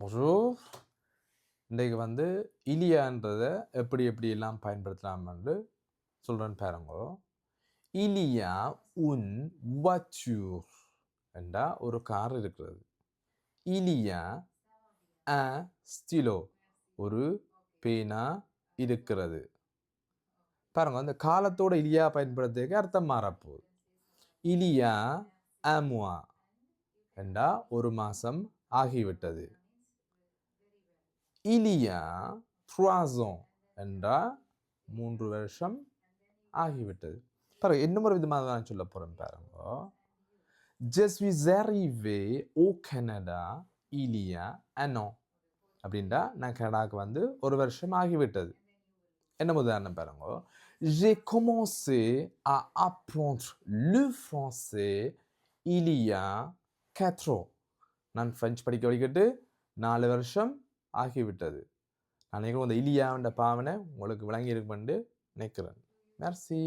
Bonjour. இன்றைக்கு வந்து இலியான்றதை எப்படியெல்லாம் பயன்படுத்தலாம்னு சொல்கிறேன்னு பாருங்கோ. இலியா உன் voiture என்றா ஒரு கார் இருக்கிறது. இலியா un stylo ஒரு பேனா இருக்கிறது. பாருங்க, அந்த காலத்தோட இலியா பயன்படுத்துறதுக்கு அர்த்தம் மாறப்போகுது. இலியா un mois என்றா ஒரு மாதம் ஆகிவிட்டது. இலியா 3 ans என்றா 3 வருஷம் ஆகிவிட்டது. பாருங்க, இன்னும் ஒரு விதமாக நான் சொல்ல போறேன் பாருங்க. Je suis arrivé au Canada il y a un an அப்படின்டா நான் கனடாவுக்கு வந்து ஒரு வருஷம் ஆகிவிட்டது. என்ன உதாரணம் பாருங்க. J'ai commencé à apprendre le français il y a 4 ans. நான் பிரெஞ்சு படிக்க வைக்கிட்டு 4 வருஷம் ஆகிவிட்டது. நான் நினைக்கிறேன் இந்த இலியான்ற பாவனை உங்களுக்கு விளங்கி இருக்குமென்று நினைக்கிறேன். Merci.